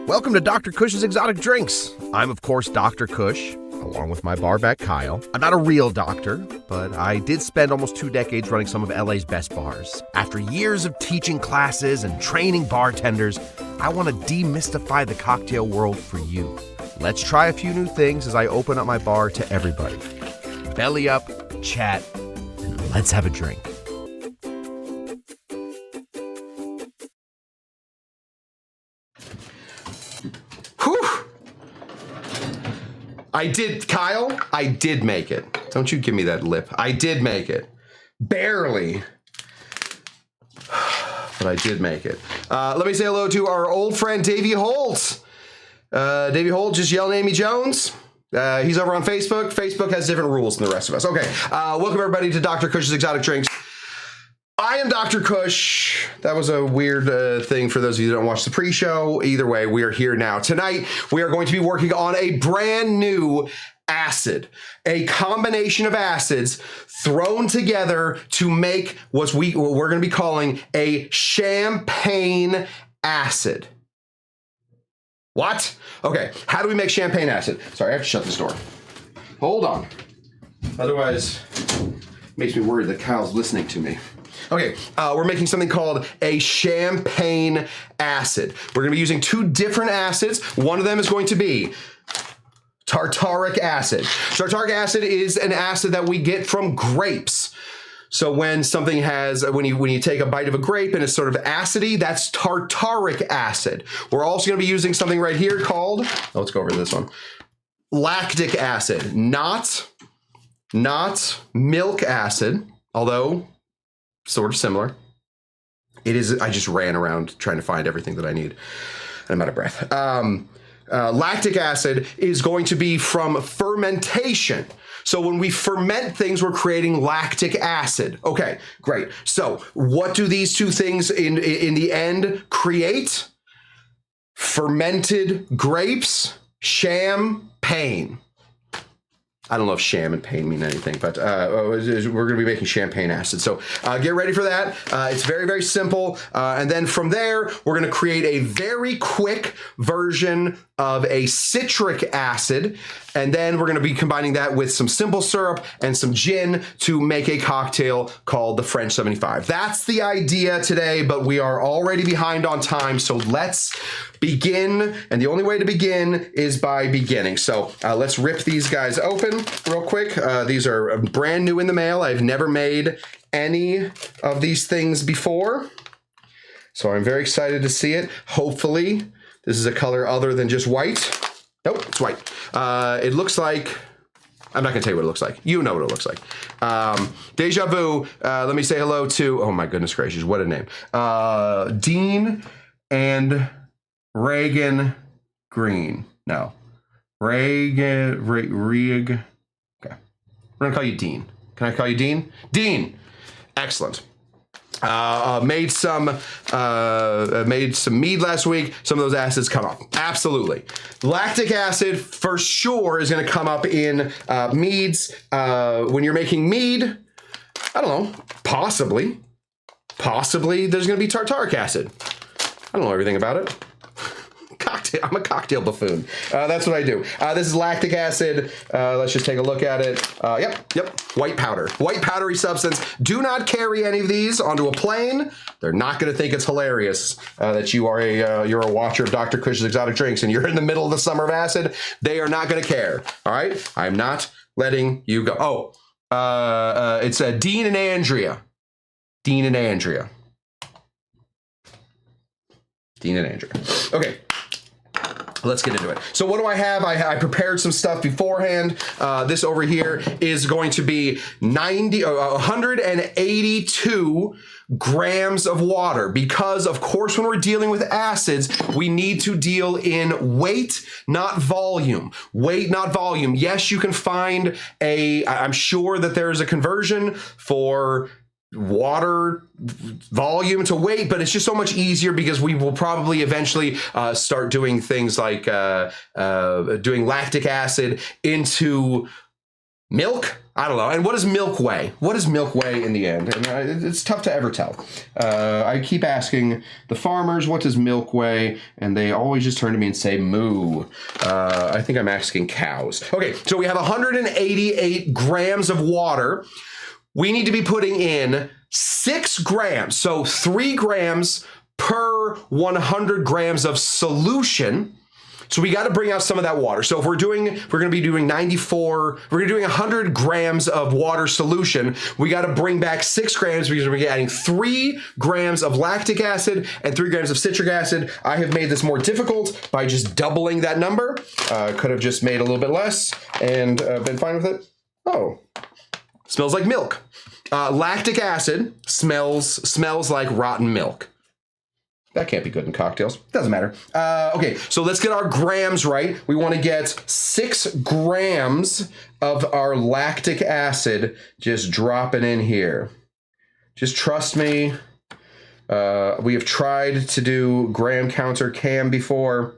Welcome to Dr. Cush's Exotic Drinks. I'm, of course, Dr. Cush, along with my barback Kyle. I'm not a real doctor, but I did spend almost 2 decades running some of LA's best bars. After years of teaching classes and training bartenders, I want to demystify the cocktail world for you. Let's try a few new things as I open up my bar to everybody. Belly up, chat, and let's have a drink. Kyle, I did make it. Don't you give me that lip. I did make it. Barely. But I did make it. Let me say hello to our old friend, Davey Holt. Davey Holt just yelled at Amy Jones. He's over on Facebook. Facebook has different rules than the rest of us. Okay, welcome everybody to Dr. Cush's Exotic Drinks. I am Dr. Cush. That was a weird thing for those of you who don't watch the pre-show. Either way, we are here now. Tonight, we are going to be working on a brand new acid, a combination of acids thrown together to make what we're going to be calling a champagne acid. What? Okay, how do we make champagne acid? Sorry, I have to shut this door. Hold on. Otherwise, it makes me worried that Kyle's listening to me. Okay, we're making something called a champagne acid. We're going to be using 2 different acids. One of them is going to be tartaric acid. Tartaric acid is an acid that we get from grapes. So when something has, when you take a bite of a grape and it's sort of acidy, that's tartaric acid. We're also going to be using something right here called, let's go over this one, lactic acid, not milk acid, although sort of similar. It is, I just ran around trying to find everything that I need, and I'm out of breath. Lactic acid is going to be from fermentation. So when we ferment things, we're creating lactic acid. Okay, great. So what do these 2 things in the end create? Fermented grapes, champagne. I don't know if sham and pain mean anything, but we're going to be making champagne acid. So get ready for that. It's very, very simple. And then from there, we're going to create a very quick version of a citric acid. And then we're going to be combining that with some simple syrup and some gin to make a cocktail called the French 75. That's the idea today, but we are already behind on time. So let's begin. And the only way to begin is by beginning. So let's rip these guys open real quick. These are brand new in the mail. I've never made any of these things before. So I'm very excited to see it. Hopefully this is a color other than just white. Nope, it's white. It looks like, I'm not gonna tell you what it looks like. You know what it looks like. Deja Vu, let me say hello to, oh my goodness gracious, what a name. Dean and Reagan Green. No, Reagan, okay. We're gonna call you Dean. Can I call you Dean? Dean, excellent. Made some mead last week. Some of those acids come up. Absolutely. Lactic acid for sure is going to come up in meads. When you're making mead, I don't know, possibly there's going to be tartaric acid. I don't know everything about it. I'm a cocktail buffoon. That's what I do. This is lactic acid. Let's just take a look at it. Yep. White powder. White powdery substance. Do not carry any of these onto a plane. They're not going to think it's hilarious that you're a watcher of Dr. Cush's Exotic Drinks and you're in the middle of the summer of acid. They are not going to care. All right? I'm not letting you go. Oh, it's Dean and Andrea. Dean and Andrea. Okay. Let's get into it. So what do I have? I prepared some stuff beforehand. This over here is going to be 182 grams of water because, of course, when we're dealing with acids, we need to deal in weight, not volume. Weight, not volume. Yes, you can find I'm sure that there's a conversion for water volume to weight, but it's just so much easier because we will probably eventually start doing things like doing lactic acid into milk. I don't know. And what does milk weigh? What does milk weigh in the end? And it's tough to ever tell. I keep asking the farmers, what does milk weigh? And they always just turn to me and say moo. I think I'm asking cows. Okay, so we have 188 grams of water. We need to be putting in 6 grams. So 3 grams per 100 grams of solution. So we got to bring out some of that water. So if we're going to be doing 100 grams of water solution, we got to bring back 6 grams because we're adding 3 grams of lactic acid and 3 grams of citric acid. I have made this more difficult by just doubling that number. Could have just made a little bit less and been fine with it. Oh, smells like milk. Lactic acid smells like rotten milk. That can't be good in cocktails. Doesn't matter. Okay, so let's get our grams right. We want to get 6 grams of our lactic acid just dropping in here. Just trust me. We have tried to do gram counter cam before.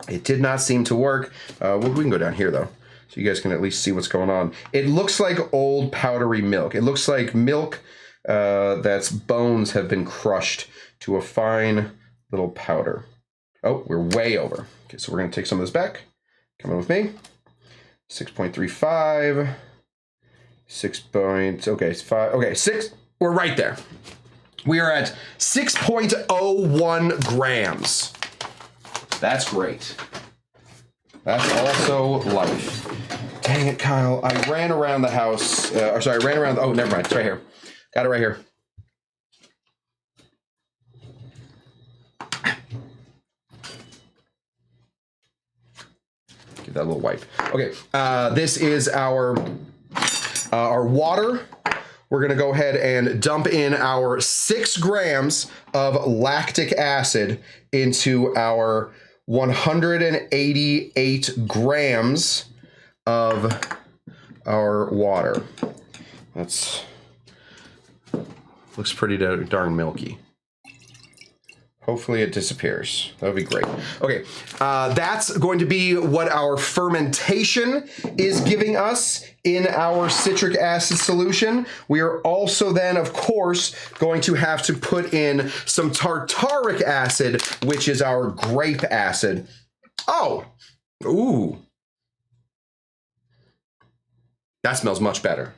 It did not seem to work. We can go down here though, so you guys can at least see what's going on. It looks like old powdery milk. It looks like milk that's bones have been crushed to a fine little powder. Oh, we're way over. Okay, so we're going to take some of this back. Come on with me. 6.35. 6. We're right there. We are at 6.01 grams. That's great. That's also life. Dang it, Kyle. I ran around the house. I ran around. Oh, never mind. It's right here. Got it right here. Give that a little wipe. Okay, this is our water. We're gonna go ahead and dump in our 6 grams of lactic acid into our 188 grams of our water. That's looks pretty darn milky. Hopefully it disappears. That would be great. Okay, that's going to be what our fermentation is giving us in our citric acid solution. We are also then, of course, going to have to put in some tartaric acid, which is our grape acid. Oh, ooh. That smells much better.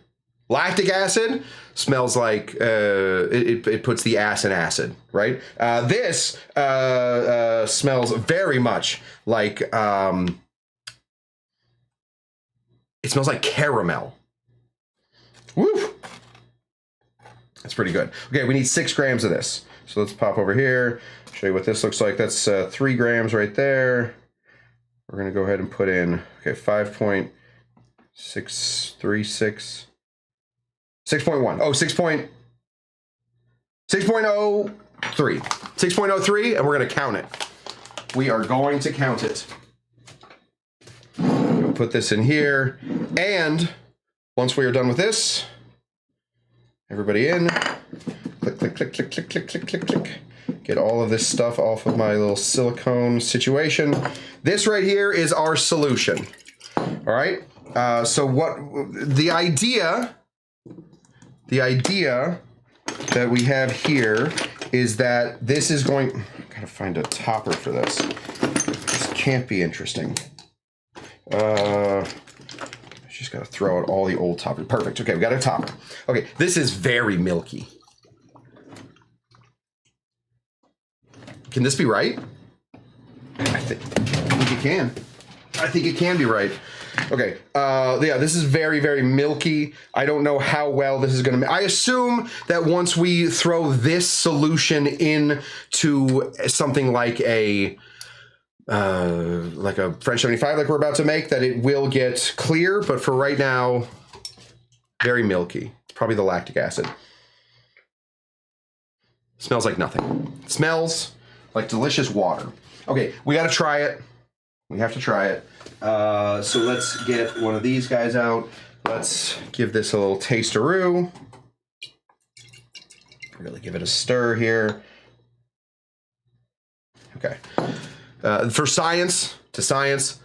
Lactic acid smells like it puts the ass in acid, right? This smells very much like it smells like caramel. Woo! That's pretty good. Okay, we need 6 grams of this. So let's pop over here, show you what this looks like. That's 3 grams right there. We're gonna go ahead and put in 5.636. 6.1. Oh, 6.03. 6.03, and we're going to count it. We are going to count it. We'll put this in here. And once we are done with this, everybody in. Click, click, click, click, click, click, click, click, click. Get all of this stuff off of my little silicone situation. This right here is our solution. All right. So what the idea that we have here is that this is going, gotta find a topper for this. This can't be interesting. I just gotta throw out all the old toppers. Perfect, okay, we got a topper. Okay, this is very milky. Can this be right? I think it can. I think it can be right. Okay, yeah, this is very, very milky. I don't know how well this is gonna, I assume that once we throw this solution into something like a French 75 like we're about to make, that it will get clear, but for right now, very milky. It's probably the lactic acid. Smells like nothing. It smells like delicious water. Okay, we gotta try it. We have to try it. So let's get one of these guys out. Let's give this a little taste-a-roo. Really give it a stir here. Okay. For science, to science.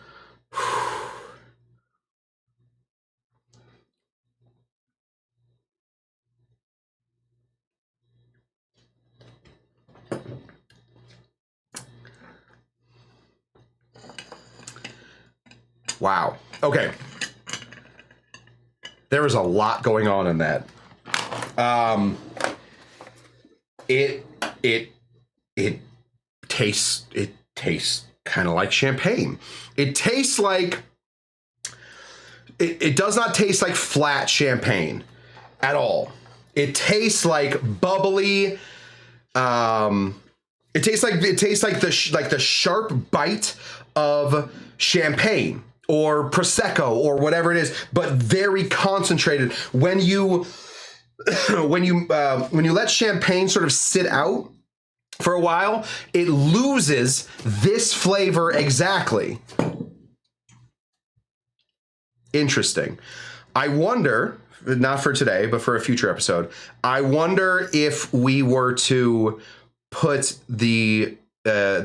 Wow. Okay. There is a lot going on in that. It tastes kind of like champagne. It tastes like it does not taste like flat champagne at all. It tastes like bubbly. It tastes like the sharp bite of champagne or prosecco or whatever it is, but very concentrated. When you let champagne sort of sit out for a while, it loses this flavor exactly. Interesting. I wonder, not for today, but for a future episode, I wonder if we were to put the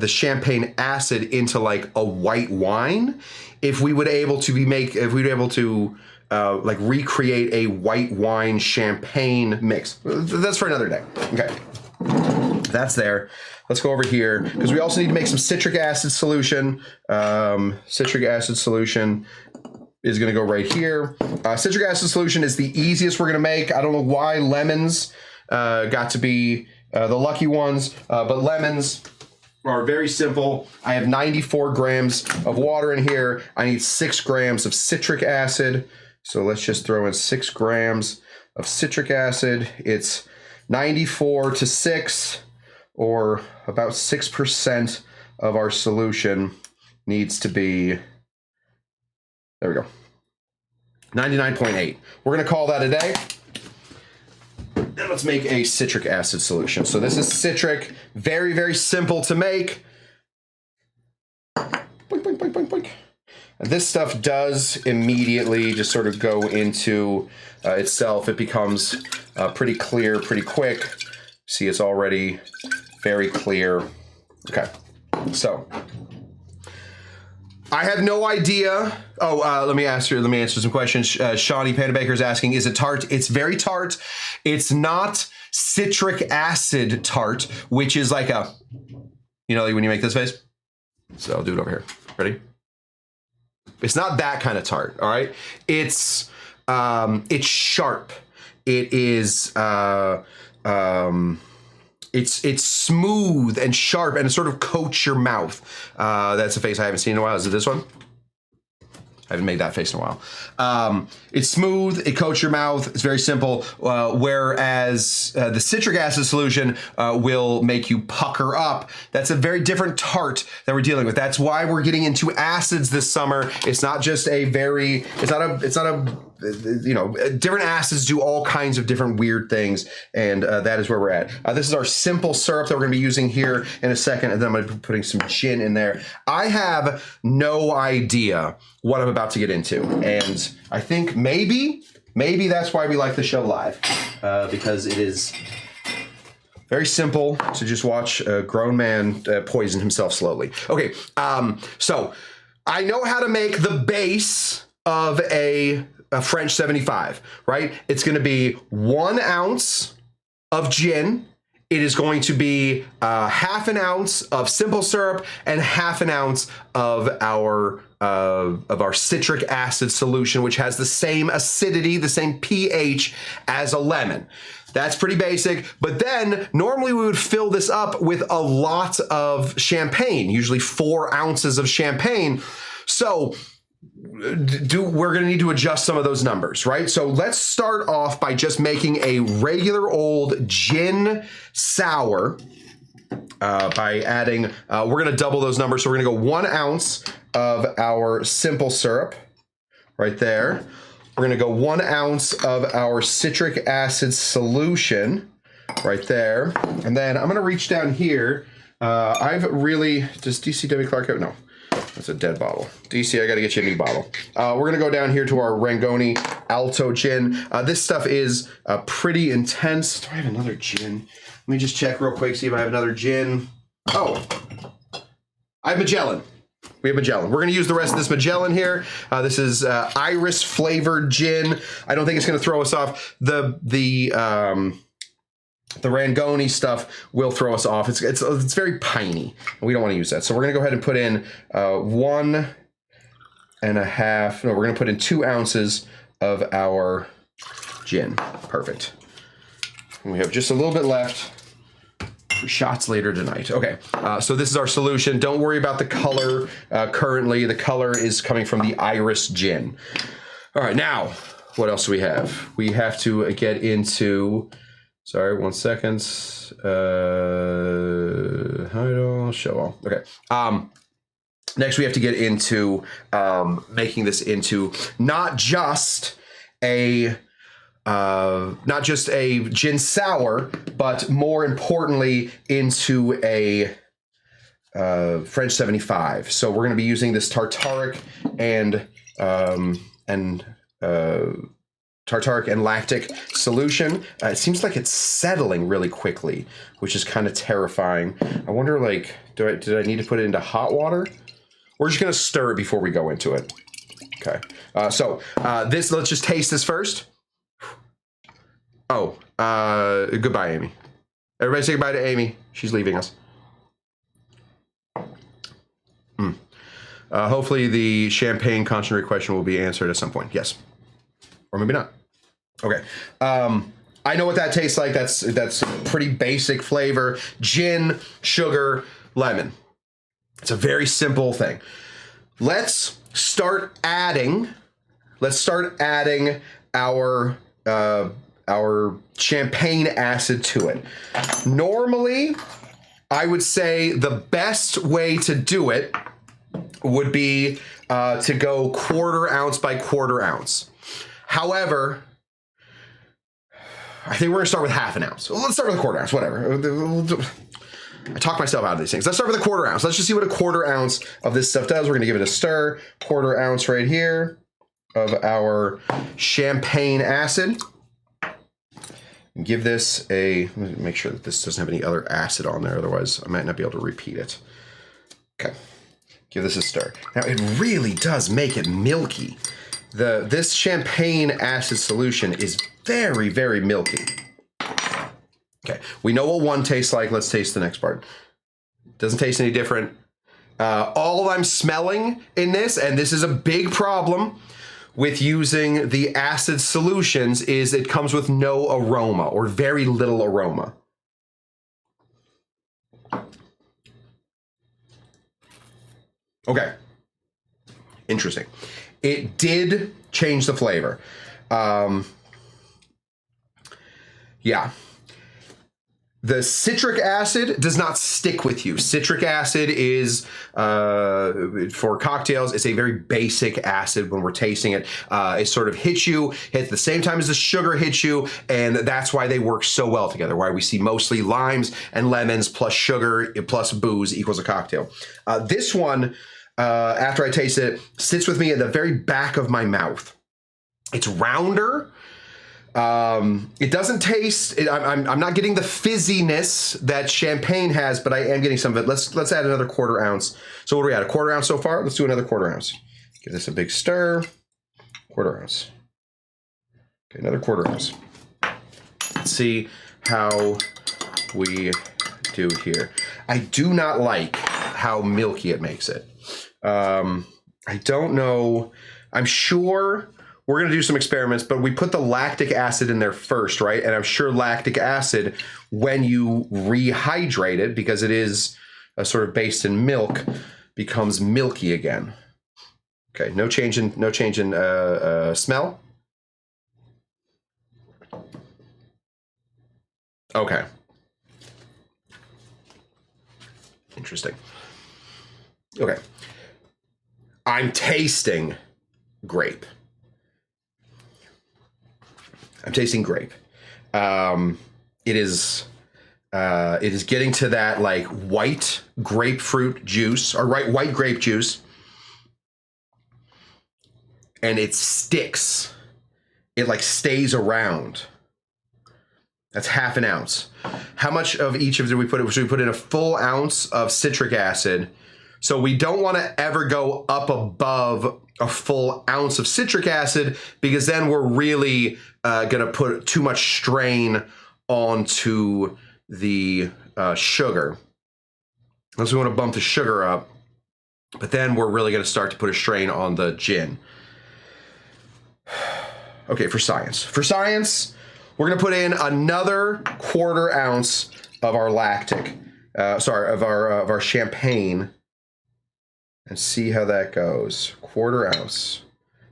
champagne acid into like a white wine, if we would able to like recreate a white wine champagne mix. That's for another day. Okay. That's there. Let's go over here because we also need to make some citric acid solution. Citric acid solution is going to go right here. Citric acid solution is the easiest we're going to make. I don't know why lemons got to be the lucky ones, but lemons are very simple. I have 94 grams of water in here. I need 6 grams of citric acid. So let's just throw in 6 grams of citric acid. It's 94 to 6, or about 6% of our solution needs to be, there we go, 99.8. We're going to call that a day. And let's make a citric acid solution. So this is citric, very, very simple to make. Boink, boink, boink, boink, boink. And this stuff does immediately just sort of go into itself. It becomes pretty clear pretty quick. See, it's already very clear. Okay, so I have no idea. Oh, let me answer some questions. Shawnee Panda Baker is asking, is it tart? It's very tart. It's not citric acid tart, which is like a, you know, like when you make this face. So I'll do it over here. Ready? It's not that kind of tart. All right. It's sharp. It is, it's smooth and sharp, and it sort of coats your mouth. That's a face I haven't seen in a while. Is it this one? I haven't made that face in a while. It's smooth, it coats your mouth, it's very simple, whereas the citric acid solution will make you pucker up. That's a very different tart that we're dealing with. That's why we're getting into acids this summer. It's not just you know, different acids do all kinds of different weird things, and that is where we're at. This is our simple syrup that we're going to be using here in a second, and then I'm going to be putting some gin in there. I have no idea what I'm about to get into, and I think maybe that's why we like the show live, because it is very simple to just watch a grown man poison himself slowly. Okay, so I know how to make the base of a French 75, right? It's going to be 1 ounce of gin. It is going to be half an ounce of simple syrup and half an ounce of our citric acid solution, which has the same acidity, the same pH as a lemon. That's pretty basic. But then normally we would fill this up with a lot of champagne, usually 4 ounces of champagne. So we're going to need to adjust some of those numbers, right? So let's start off by just making a regular old gin sour by adding, we're going to double those numbers. So we're going to go 1 ounce of our simple syrup right there. We're going to go 1 ounce of our citric acid solution right there. And then I'm going to reach down here. Does DCW Clark out? No. That's a dead bottle. DC, I got to get you a new bottle. We're going to go down here to our Rangoni Alto gin. This stuff is pretty intense. Do I have another gin? Let me just check real quick, see if I have another gin. Oh, I have Magellan. We have Magellan. We're going to use the rest of this Magellan here. This is iris flavored gin. I don't think it's going to throw us off. The Rangoni stuff will throw us off. It's very piney, and we don't want to use that. So we're going to go ahead and put in 1 and a half. No, we're going to put in 2 ounces of our gin. Perfect. And we have just a little bit left for shots later tonight. Okay, so this is our solution. Don't worry about the color currently. The color is coming from the Iris gin. All right, now, what else do we have? We have to get into, sorry, 1 second. Hide all, show all. Okay. Next, we have to get into making this into not just a gin sour, but more importantly, into a French 75. So we're going to be using this tartaric and lactic solution. It seems like it's settling really quickly, which is kind of terrifying. I wonder, like, did I need to put it into hot water? We're just going to stir it before we go into it. Okay. Let's just taste this first. Oh, goodbye, Amy. Everybody say goodbye to Amy. She's leaving us. Hopefully the champagne concentrate question will be answered at some point. Yes. Or maybe not. Okay. I know what that tastes like. That's pretty basic flavor. Gin, sugar, lemon. It's a very simple thing. Let's start adding our champagne acid to it. Normally, I would say the best way to do it would be to go 1/4 ounce by 1/4 ounce. However, I think we're gonna start with 1/2 ounce. Well, let's start with 1/4 ounce, whatever. I talk myself out of these things. Let's start with 1/4 ounce. Let's just see what 1/4 ounce of this stuff does. We're gonna give it a stir. 1/4 ounce right here of our champagne acid. Give this a, let me make sure that this doesn't have any other acid on there, otherwise I might not be able to repeat it. Okay, give this a stir. Now it really does make it milky. This champagne acid solution is very, very milky. Okay, we know what one tastes like. Let's taste the next part. Doesn't taste any different. All I'm smelling in this, and this is a big problem with using the acid solutions, is it comes with no aroma or very little aroma. Okay, interesting. It did change the flavor. Yeah. The citric acid does not stick with you. Citric acid is, for cocktails, it's a very basic acid when we're tasting it. It sort of hits you at the same time as the sugar hits you, and that's why they work so well together, why we see mostly limes and lemons plus sugar plus booze equals a cocktail. This one, after I taste it, sits with me at the very back of my mouth. It's rounder. It doesn't taste, I'm not getting the fizziness that champagne has, but I am getting some of it. Let's add another 1/4 ounce. So what are we at, a 1/4 ounce so far? Let's do another 1/4 ounce. Give this a big stir. 1/4 ounce. Okay, another 1/4 ounce. Let's see how we do here. I do not like how milky it makes it. I don't know. I'm sure we're going to do some experiments, but we put the lactic acid in there first, right? And I'm sure lactic acid, when you rehydrate it, because it is a sort of based in milk, becomes milky again. Okay, no change in smell. Okay. Interesting. Okay. I'm tasting grape. I'm tasting grape. It is getting to that like white grapefruit juice or white grape juice, and it sticks. It like stays around. That's 1/2 ounce. How much of each of do we put in? Should we put in a full ounce of citric acid? So we don't want to ever go up above a full ounce of citric acid, because then we're really going to put too much strain onto the sugar. Unless we want to bump the sugar up. But then we're really going to start to put a strain on the gin. Okay, for science. For science, we're going to put in another 1/4 ounce of our lactic. Of our champagne. And see how that goes. 1/4 ounce.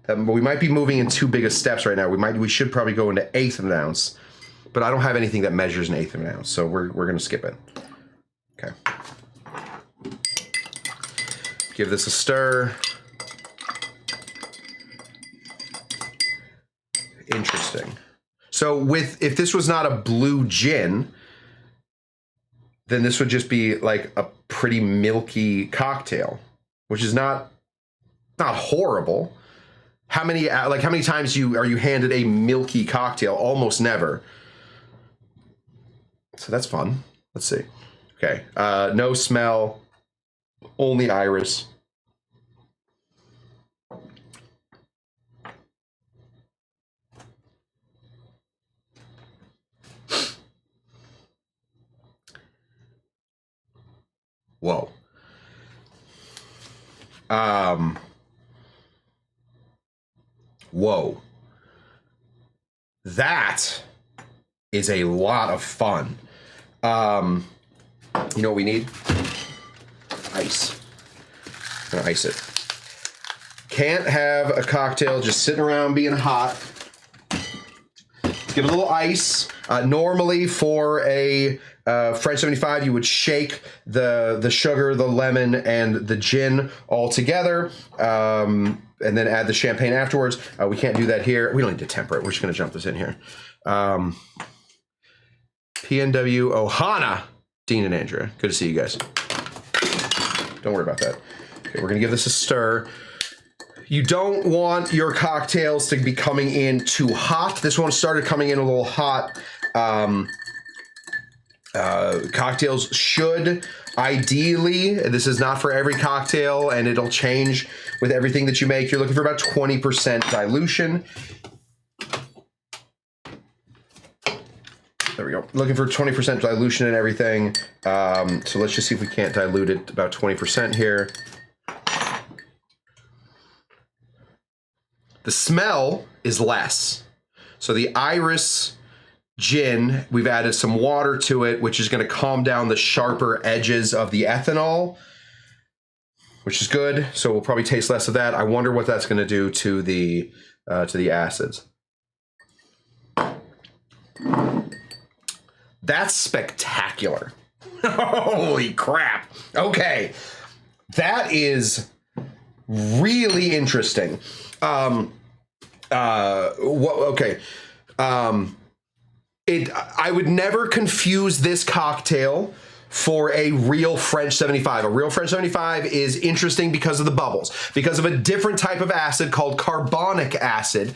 We might be moving in too big of steps right now. We should probably go into 1/8 of an ounce. But I don't have anything that measures an 1/8 of an ounce, so we're going to skip it. Okay. Give this a stir. Interesting. So if this was not a blue gin, then this would just be like a pretty milky cocktail, which is not horrible. How many times are you handed a milky cocktail? Almost never. So that's fun. Let's see. Okay. No smell, only iris. Whoa. Whoa. That is a lot of fun. You know what we need? Ice. I'm gonna ice it. Can't have a cocktail just sitting around being hot. Give it a little ice. Normally for a French 75, you would shake the sugar, the lemon, and the gin all together, and then add the champagne afterwards. We can't do that here. We don't need to temper it. We're just going to jump this in here. PNW Ohana, Dean and Andrea. Good to see you guys. Don't worry about that. Okay, we're going to give this a stir. You don't want your cocktails to be coming in too hot. This one started coming in a little hot. Cocktails should ideally, this is not for every cocktail and it'll change with everything that you make. You're looking for about 20% dilution. There we go. Looking for 20% dilution and everything. So let's just see if we can't dilute it about 20% here. The smell is less. So the iris gin, we've added some water to it, which is going to calm down the sharper edges of the ethanol, which is good. So we'll probably taste less of that. I wonder what that's going to do to the acids. That's spectacular. Holy crap. Okay. That is really interesting. Okay. I would never confuse this cocktail for a real French 75. A real French 75 is interesting because of the bubbles, because of a different type of acid called carbonic acid.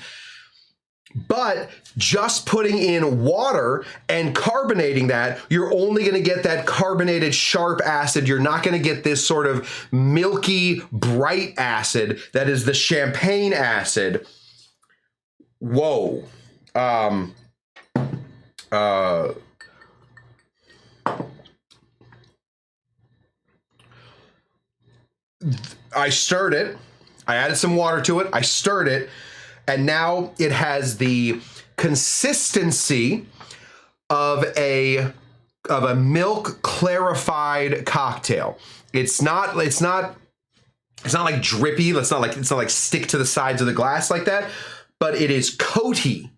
But just putting in water and carbonating that, you're only going to get that carbonated sharp acid. You're not going to get this sort of milky, bright acid that is the champagne acid. Whoa. I stirred it. I added some water to it. I stirred it. And now it has the consistency of a milk clarified cocktail. It's not like drippy. It's not like stick to the sides of the glass like that, but it is coaty.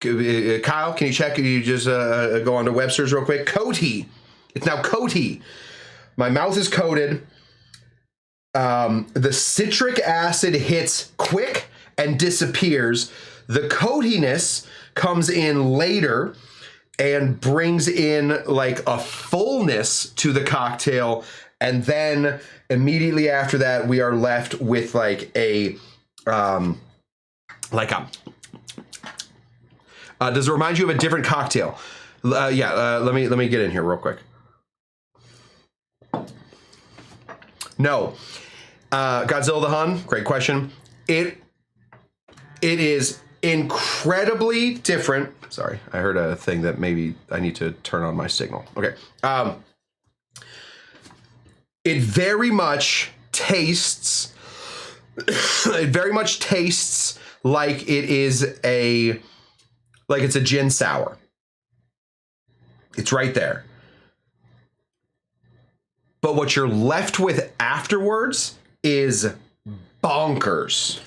Kyle, can you check? Can you just go on to Webster's real quick? Coaty. It's now coaty. My mouth is coated. The citric acid hits quick and disappears. The coatiness comes in later and brings in like a fullness to the cocktail. And then immediately after that, we are left with like a, does it remind you of a different cocktail? Let me get in here real quick. No. Godzilla the Hun, great question. It is incredibly different. Sorry, I heard a thing that maybe I need to turn on my signal. Okay. It very much tastes, it very much tastes like it's a gin sour. It's right there. But what you're left with afterwards is bonkers.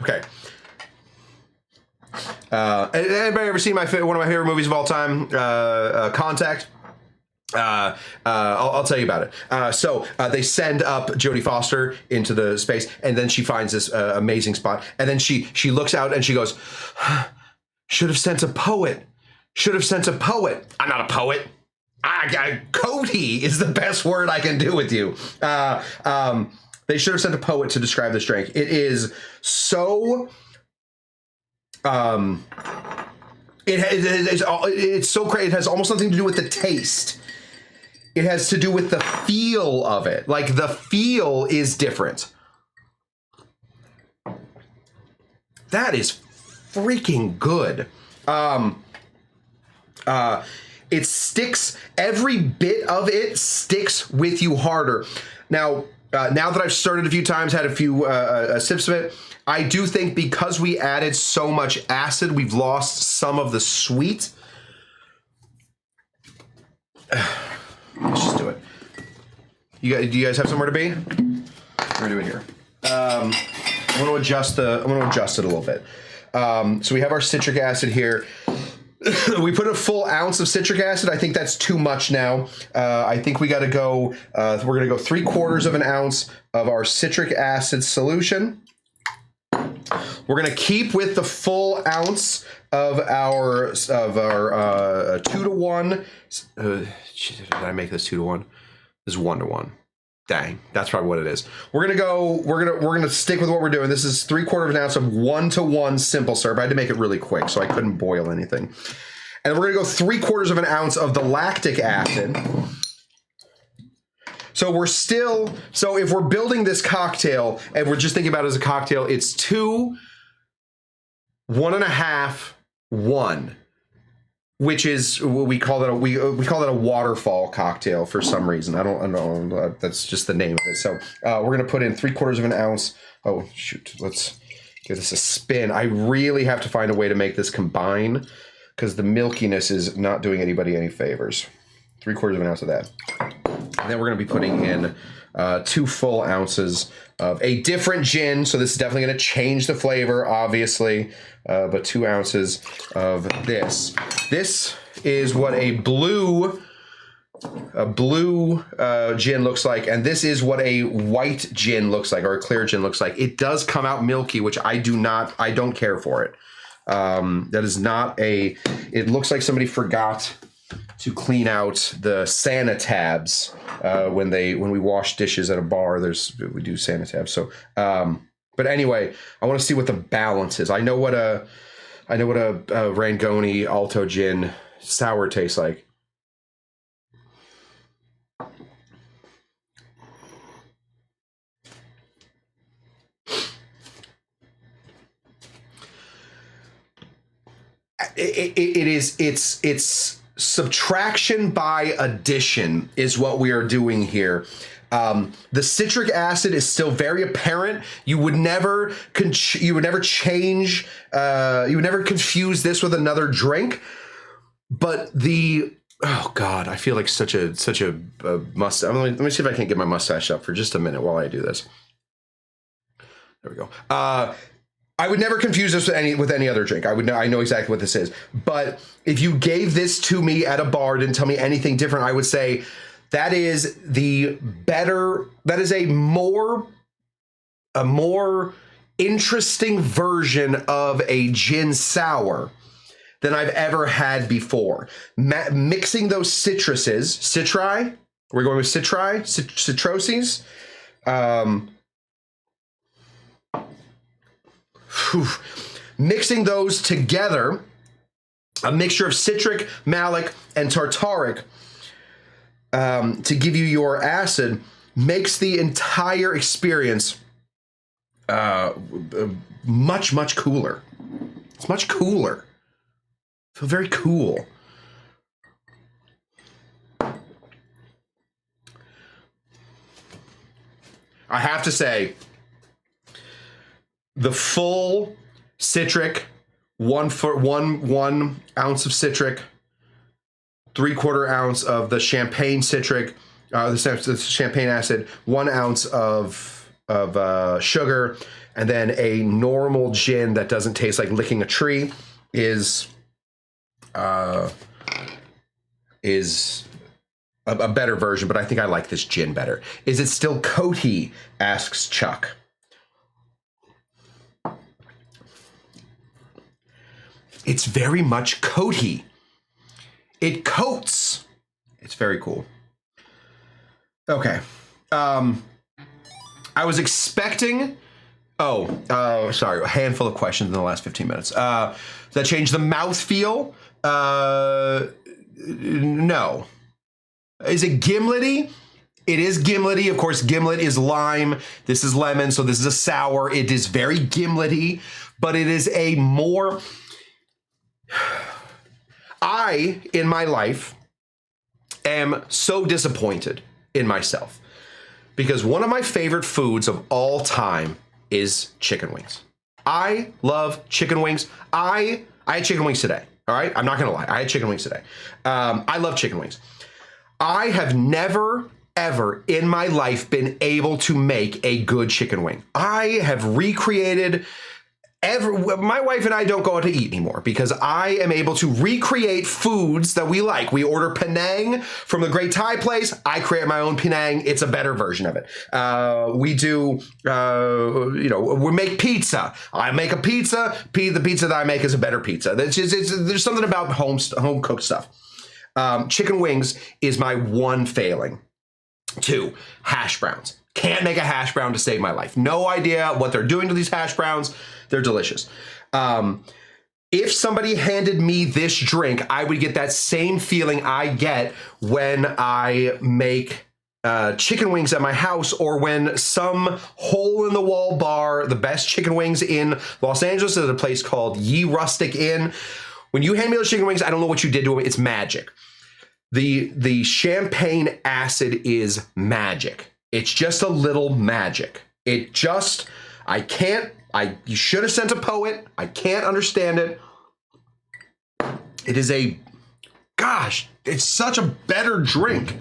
Okay. Anybody ever seen one of my favorite movies of all time, Contact? I'll tell you about it. So they send up Jodie Foster into the space, and then she finds this amazing spot, and then she looks out and she goes, "Should have sent a poet. Should have sent a poet. I'm not a poet. Cody is the best word I can do with you." They should have sent a poet to describe this drink. It is so. It's so great. It has almost nothing to do with the taste. It has to do with the feel of it. Like, the feel is different. That is freaking good. It sticks. Every bit of it sticks with you harder. Now that I've stirred it a few times, had a few sips of it, I do think because we added so much acid, we've lost some of the sweet. Let's just do it. Do you guys have somewhere to be? We're gonna do it here. I'm gonna adjust it a little bit. So we have our citric acid here. We put a full ounce of citric acid. I think that's too much now. I think we got to go. We're gonna go 3/4 of an ounce of our citric acid solution. We're gonna keep with the full ounce of our 2-to-1. Did I make this 2-to-1? This is 1-to-1. Dang, that's probably what it is. We're gonna stick with what we're doing. This is 3/4 of an ounce of 1-to-1 simple syrup. I had to make it really quick, so I couldn't boil anything. And we're gonna go 3/4 of an ounce of the lactic acid. So if we're building this cocktail and we're just thinking about it as a cocktail, it's 2, 1.5, 1, which is we call it a waterfall cocktail for some reason. I don't know. That's just the name of it. So we're gonna put in 3/4 of an ounce. Oh shoot! Let's give this a spin. I really have to find a way to make this combine because the milkiness is not doing anybody any favors. 3/4 of an ounce of that. And then we're going to be putting in 2 full ounces of a different gin. So this is definitely going to change the flavor, obviously. But 2 ounces of this. This is what a blue gin looks like. And this is what a white gin looks like, or a clear gin looks like. It does come out milky, which I don't care for it. That is not it looks like somebody forgot to clean out the Sanitabs when we wash dishes at a bar. We do Sanitabs. So, but anyway, I want to see what the balance is. I know what a Rangoni Alto Gin sour tastes like. It's subtraction by addition is what we are doing here. The citric acid is still very apparent. You would never change. You would never confuse this with another drink. But oh God, I feel like such a mustache. Let me see if I can get my mustache up for just a minute while I do this. There we go. I would never confuse this with any other drink. I know exactly what this is. But if you gave this to me at a bar, didn't tell me anything different, I would say that is a more interesting version of a gin sour than I've ever had before. Mixing those citri, we're going with citroses. Mixing those together, a mixture of citric, malic, and tartaric to give you your acid, makes the entire experience much, much cooler. It's much cooler. I feel very cool. I have to say, the full citric, 1 ounce of citric, 3/4 ounce of the champagne citric, the champagne acid, 1 ounce of sugar, and then a normal gin that doesn't taste like licking a tree is a better version, but I think I like this gin better. Is it still coaty? Asks Chuck. It's very much coaty. It coats. It's very cool. Okay. I was expecting... sorry. A handful of questions in the last 15 minutes. Does that change the mouthfeel? No. Is it gimlety? It is gimlety. Of course, gimlet is lime. This is lemon, so this is a sour. It is very gimlety, but it is a more... I, in my life, am so disappointed in myself because one of my favorite foods of all time is chicken wings. I love chicken wings. I had chicken wings today. All right. I'm not going to lie. I had chicken wings today. I love chicken wings. I have never, ever in my life been able to make a good chicken wing. I have recreated my wife and I don't go out to eat anymore because I am able to recreate foods that we like. We order Penang from the Great Thai place. I create my own Penang. It's a better version of it. We do, we make pizza. I make a pizza. The pizza that I make is a better pizza. There's something about home cooked stuff. Chicken wings is my one failing. 2, hash browns. Can't make a hash brown to save my life. No idea what they're doing to these hash browns. They're delicious. If somebody handed me this drink, I would get that same feeling I get when I make chicken wings at my house, or when some hole-in-the-wall bar, the best chicken wings in Los Angeles, is a place called Ye Rustic Inn. When you hand me those chicken wings, I don't know what you did to them. It's magic. The champagne acid is magic. It's just a little magic. You should have sent a poet. I can't understand it. It is it's such a better drink.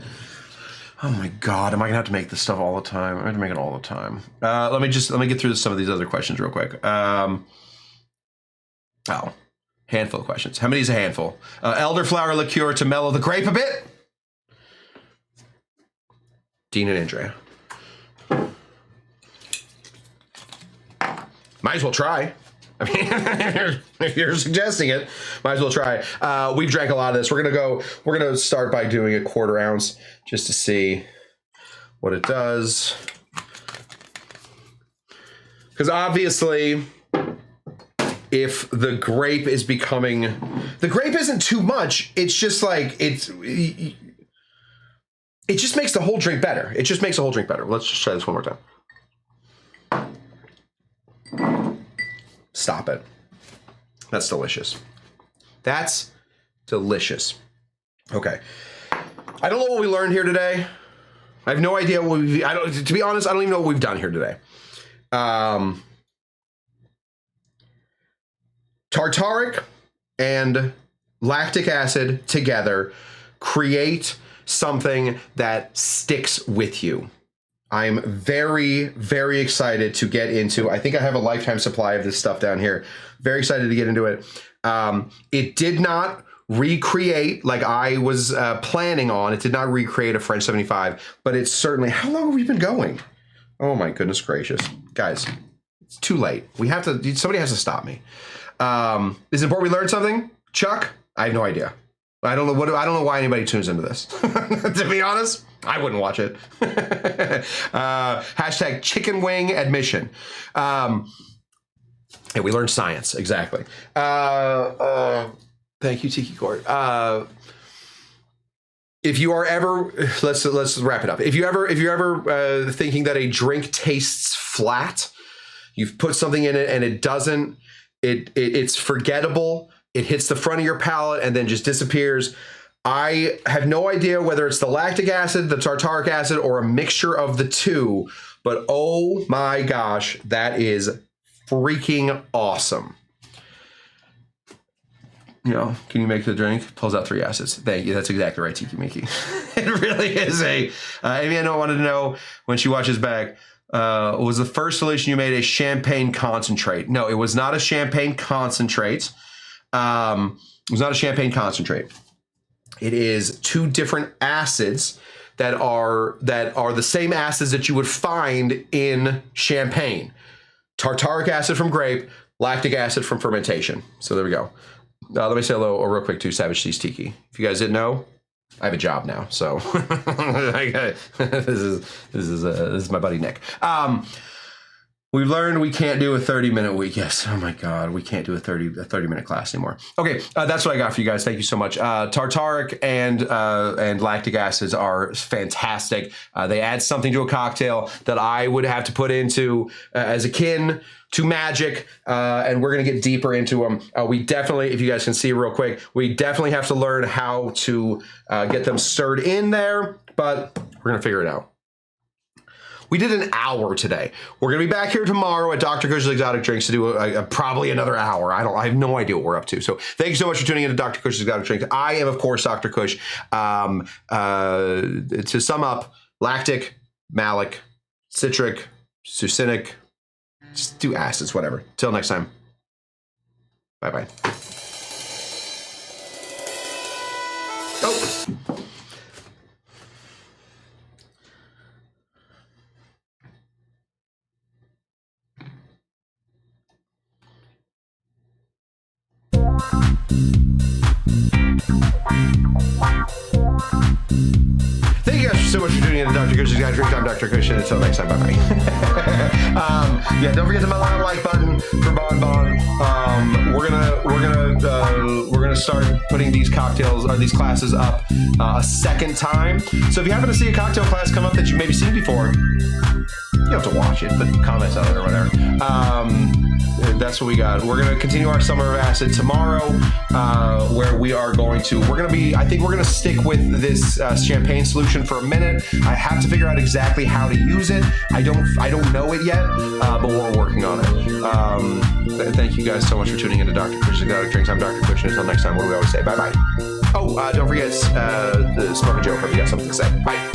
Oh my God, am I gonna have to make this stuff all the time? I'm gonna make it all the time. Let me get through some of these other questions real quick. Handful of questions. How many is a handful? Elderflower liqueur to mellow the grape a bit. Dean and Andrea. Might as well try. I mean, if you're suggesting it, might as well try. We've drank a lot of this. We're gonna start by doing a 1/4 ounce just to see what it does. Because obviously, if the grape isn't too much, it's just like it just makes the whole drink better. It just makes the whole drink better. Let's just try this one more time. Stop it. That's delicious. That's delicious. Okay. I don't know what we learned here today. I have no idea what to be honest, I don't even know what we've done here today. Tartaric and lactic acid together create something that sticks with you. I'm very, very excited to get into. I think I have a lifetime supply of this stuff down here. Very excited to get into it. It did not recreate like I was planning on. It did not recreate a French 75, but it's certainly... How long have we been going? Oh my goodness gracious. Guys, it's too late. Somebody has to stop me. Is it important we learn something? Chuck? I have no idea. I don't know why anybody tunes into this. To be honest, I wouldn't watch it. Hashtag chicken wing admission. Yeah, we learned science. Exactly. Thank you, Tiki Court. If you are ever, let's wrap it up. If you're ever thinking that a drink tastes flat, you've put something in it and it doesn't, it's forgettable. It hits the front of your palate and then just disappears. I have no idea whether it's the lactic acid, the tartaric acid, or a mixture of the two, but oh my gosh, that is freaking awesome. You know, can you make the drink? Pulls out 3 acids. Thank you. That's exactly right, Tiki Miki. It really is a. Amy, I know, wanted to know when she watches back. Was the first solution you made a champagne concentrate? No, it was not a champagne concentrate. It was not a champagne concentrate. It is 2 different acids that are the same acids that you would find in champagne. Tartaric acid from grape, lactic acid from fermentation. So there we go. Let me say hello real quick to Savage Seas Tiki. If you guys didn't know, I have a job now, so this is my buddy Nick. We've learned we can't do a 30-minute week. Yes. Oh my God, we can't do a 30-minute class anymore. Okay, that's what I got for you guys. Thank you so much. Tartaric and lactic acids are fantastic. They add something to a cocktail that I would have to put into as akin to magic, and we're gonna get deeper into them. We definitely, if you guys can see real quick, we definitely have to learn how to get them stirred in there, but we're gonna figure it out. We did an hour today. We're gonna be back here tomorrow at Dr. Cush's Exotic Drinks to do probably another hour. I have no idea what we're up to. So thank you so much for tuning in to Dr. Cush's Exotic Drinks. I am, of course, Dr. Cush. To sum up, lactic, malic, citric, succinic, just do acids, whatever. Till next time. Bye-bye. Oh. Thank you guys so much for tuning in to Dr. Cush's Exotic Drinks. I'm Dr. Cush, and until next time, bye-bye. Yeah, don't forget to hit my like button for Bon Bon. We're gonna start putting these cocktails or these classes up a second time. So if you happen to see a cocktail class come up that you've maybe seen before, you don't have to watch it, but comments on it or whatever. That's what we got. We're going to continue our Summer of Acid tomorrow, where I think we're going to stick with this champagne solution for a minute. I have to figure out exactly how to use it. I don't know it yet, but we're working on it. Thank you guys so much for tuning in to Dr. Cush's Exotic Drinks. I'm Dr. Cush, and until next time, what do we always say? Bye-bye. Oh, don't forget the Smoke a Joke if you got something to say. Bye.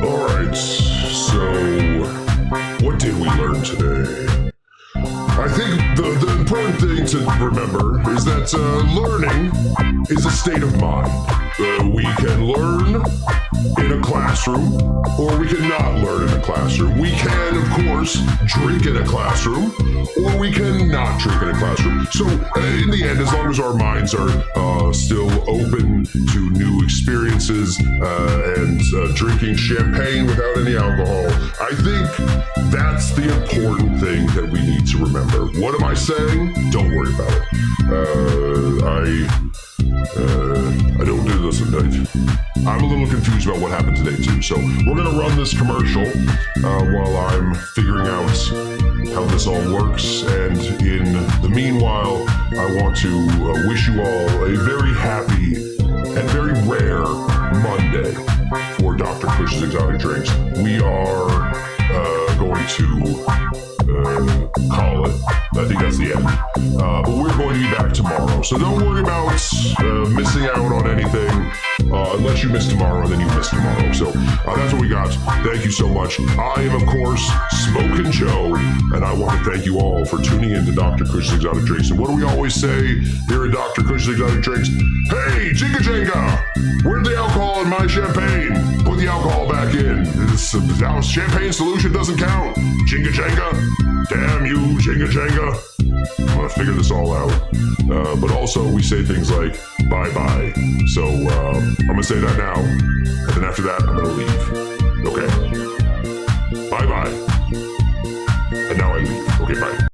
Alright, so what did we learn today? I think the important thing to remember is that learning is a state of mind. We can learn in a classroom, or we can not learn in a classroom. We can, of course, drink in a classroom, or we can not drink in a classroom. So, in the end, as long as our minds are still open to new experiences and drinking champagne without any alcohol, I think that's the important thing that we need to remember. What am I saying? Don't worry about it. I don't do this at night. I'm a little confused about what happened today too. So we're gonna run this commercial while I'm figuring out how this all works. And in the meanwhile, I want to wish you all a very happy and very rare Monday for Dr. Cush's Exotic Drinks. We are going to call it. I think that's the end. But we're going to be back tomorrow. So don't worry about missing out on anything. Unless you miss tomorrow, then you miss tomorrow. So that's what we got. Thank you so much. I am, of course, Smokin' Joe, and I want to thank you all for tuning in to Dr. Cush's Exotic Drinks. And what do we always say here at Dr. Cush's Exotic Drinks? Hey, Jinga Jenga, where's the alcohol in my champagne? Put the alcohol back in. Our champagne solution doesn't count. Jinga Jenga, damn you, Jinga Jenga. I'm gonna figure this all out. But also, we say things like bye-bye. So I'm gonna say that now, and then after that, I'm gonna leave. Okay?